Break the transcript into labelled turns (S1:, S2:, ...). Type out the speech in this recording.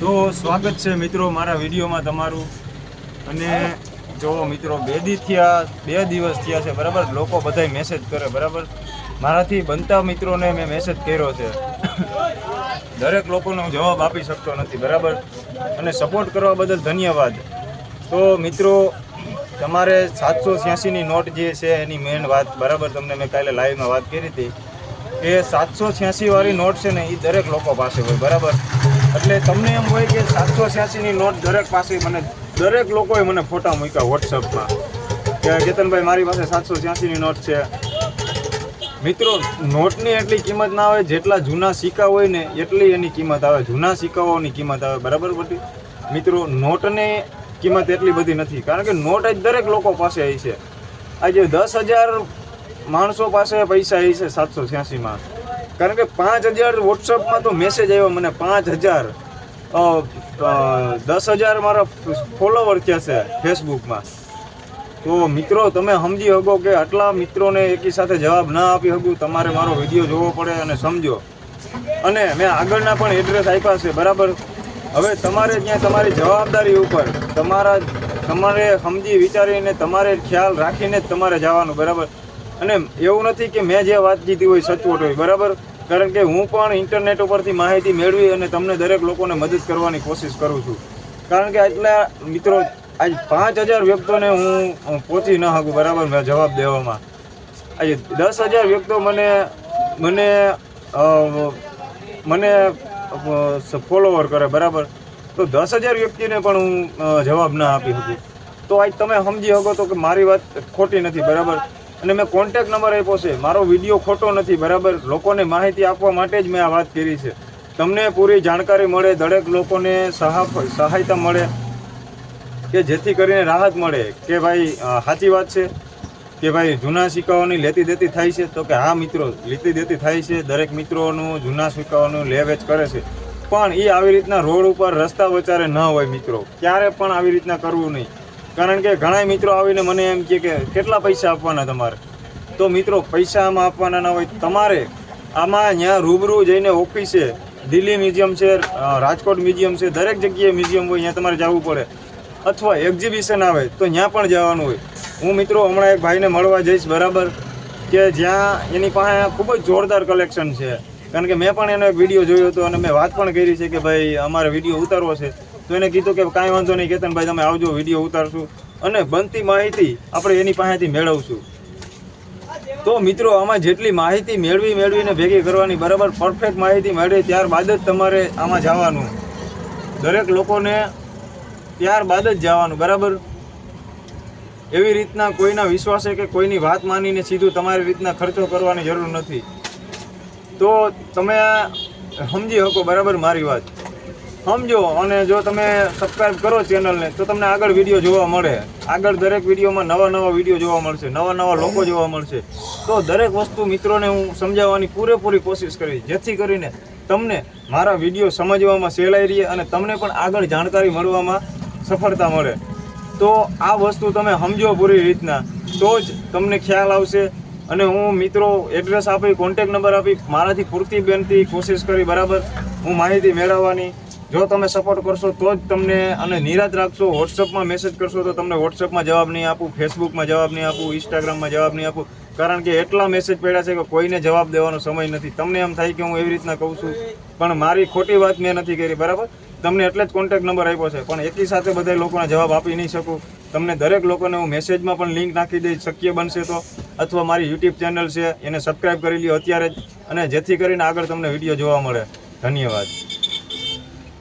S1: તો સ્વાગત છે મિત્રો મારા વિડીયોમાં તમારું। અને જો મિત્રો બે દિવસ થયા છે બરાબર, લોકો બધાય મેસેજ કરે બરાબર, મારાથી બનતા મિત્રોને મેં મેસેજ કર્યો છે। દરેક લોકોનો જવાબ આપી શકતો નથી બરાબર, અને સપોર્ટ કરવા બદલ ધન્યવાદ। તો મિત્રો તમારે 786ની નોટ જે છે એની મેન વાત બરાબર તમને મેં કાલે લાઈવમાં વાત કરી હતી કે 786 વાળી નોટ છે ને એ દરેક લોકો પાસે હોય બરાબર। એટલે તમને એમ હોય કે 786ની નોટ દરેક પાસે, મને દરેક લોકોએ મને ફોટા મૂક્યા વોટ્સઅપમાં કે કેતનભાઈ મારી પાસે 786ની નોટ છે। મિત્રો નોટની એટલી કિંમત ના આવે જેટલા જૂના સિક્કા હોય ને એટલી એની કિંમત આવે, જૂના સિક્કાઓની કિંમત આવે બરાબર બધી મિત્રો। નોટની કિંમત એટલી બધી નથી, કારણ કે નોટ જ દરેક લોકો પાસે આવી છે। આજે 10,000 માણસો પાસે પૈસા આવી છે 786માં, કારણ કે 5,000 વોટ્સઅપમાં તો મેસેજ આવ્યો મને, 5,000 10,000 મારા ફોલોવર થયા છે ફેસબુકમાં। તો મિત્રો તમે સમજી શકો કે આટલા મિત્રોને એકી સાથે જવાબ ના આપી શકું, તમારે મારો વિડીયો જોવો પડે અને સમજો। અને મેં આગળના પણ એડ્રેસ આપ્યા છે બરાબર। હવે તમારે ત્યાં તમારી જવાબદારી ઉપર તમારે સમજી વિચારીને તમારે ખ્યાલ રાખીને જ તમારે જવાનું બરાબર। અને એવું નથી કે મેં જે વાત કીધી હોય સચોટ હોય બરાબર, કારણ કે હું પણ ઇન્ટરનેટ ઉપરથી માહિતી મેળવી અને તમને દરેક લોકોને મદદ કરવાની કોશિશ કરું છું। કારણ કે આટલા મિત્રો આજ 5,000 વ્યક્તિઓને હું પહોંચી ન શકું બરાબર મેં જવાબ દેવામાં। આજે 10,000 વ્યક્તિઓ મને ફોલોવર કરે બરાબર, તો 10,000 વ્યક્તિને પણ હું જવાબ ના આપી શકું। તો આજ તમે સમજી શકો તો કે મારી વાત ખોટી નથી બરાબર। અને મેં કોન્ટેક્ટ નંબર આપ્યો છે, મારો વિડીયો ખોટો નથી બરાબર, લોકોને માહિતી આપવા માટે જ મેં આ વાત કરી છે। તમને પૂરી જાણકારી મળે, દરેક લોકોને સહાયતા મળે, કે જેથી કરીને રાહત મળે કે ભાઈ સાચી વાત છે કે ભાઈ જૂના સિક્કાઓની લેતી દેતી થાય છે। તો કે હા મિત્રો, લેતી દેતી થાય છે, દરેક મિત્રોનું જૂના સિક્કાઓનું લે વેચ કરે છે, પણ એ આવી રીતના રોડ ઉપર રસ્તા વચારે ન હોય મિત્રો, ક્યારે પણ આવી રીતના કરવું નહીં। કારણ કે ઘણા મિત્રો આવીને મને એમ કહે કે કેટલા પૈસા આપવાના તમારે, તો મિત્રો પૈસા આમાં આપવાના ના હોય, તમારે આમાં ત્યાં રૂબરૂ જઈને ઓફિસે, દિલ્હી મ્યુઝિયમ છે, રાજકોટ મ્યુઝિયમ છે, દરેક જગ્યાએ મ્યુઝિયમ હોય ત્યાં તમારે જવું પડે, અથવા એક્ઝિબિશન આવે તો ત્યાં પણ જવાનું હોય। હું મિત્રો હમણાં એક ભાઈને મળવા જઈશ બરાબર, કે જ્યાં એની પાસે ખૂબ જ જોરદાર કલેક્શન છે। કારણ કે મેં પણ એનો એક વિડીયો જોયો હતો અને મેં વાત પણ કરી છે કે ભાઈ અમારે વિડીયો ઉતારવો છે, તો એને કીધું કે કાંઈ વાંધો નહીં કેતનભાઈ, તમે આવજો, વિડીયો ઉતારશું અને બનતી માહિતી આપણે એની પાસેથી મેળવશું। તો મિત્રો આમાં જેટલી માહિતી મેળવીને ભેગી કરવાની બરાબર, પરફેક્ટ માહિતી મેળવી ત્યારબાદ જ તમારે આમાં જવાનું, દરેક લોકોને ત્યારબાદ જ જવાનું બરાબર। એવી રીતના કોઈના વિશ્વાસે કે કોઈની વાત માનીને સીધું તમારી રીતના ખર્ચો કરવાની જરૂર નથી। તો તમે સમજી શકો બરાબર મારી વાત સમજો, અને જો તમે સબસ્ક્રાઈબ કરો ચેનલને તો તમને આગળ વિડીયો જોવા મળે, આગળ દરેક વિડીયોમાં નવા વિડીયો જોવા મળશે, નવા લોકો જોવા મળશે। તો દરેક વસ્તુ મિત્રોને હું સમજાવવાની પૂરેપૂરી કોશિશ કરીશ, જેથી કરીને તમને મારા વિડીયો સમજવામાં સહેલાઈ રહે અને તમને પણ આગળ જાણકારી મળવામાં સફળતા મળે। તો આ વસ્તુ તમે સમજો પૂરી રીતના, તો જ તમને ખ્યાલ આવશે। અને હું મિત્રો એડ્રેસ આપી, કોન્ટેક નંબર આપી, મારાથી પૂરતી બનતી કોશિશ કરી બરાબર હું માહિતી મેળવવાની। જો તમે સપોર્ટ કરશો તો જ તમને, અને નિરાશ રાખશો, વોટ્સઅપમાં મેસેજ કરશો તો તમને વોટ્સઅપમાં જવાબ નહીં આપું, ફેસબુકમાં જવાબ નહીં આપું, ઇન્સ્ટાગ્રામમાં જવાબ નહીં આપું, કારણ કે એટલા મેસેજ પડ્યા છે કે કોઈને જવાબ દેવાનો સમય નથી। તમને એમ થાય કે હું એવી રીતના કહું છું, પણ મારી ખોટી વાત મેં નથી કરી બરાબર, તમને એટલે જ કોન્ટેક્ટ નંબર આપ્યો છે, પણ એકી સાથે બધા લોકોના જવાબ આપી નહીં શકું। તમને દરેક લોકોને હું મેસેજમાં પણ લિંક નાખી દઈશ શક્ય બનશે તો, અથવા મારી યુટ્યુબ ચેનલ છે એને સબસ્ક્રાઈબ કરી લ્યો અત્યારે જ, અને જેથી કરીને આગળ તમને વિડીયો જોવા મળે। ધન્યવાદ।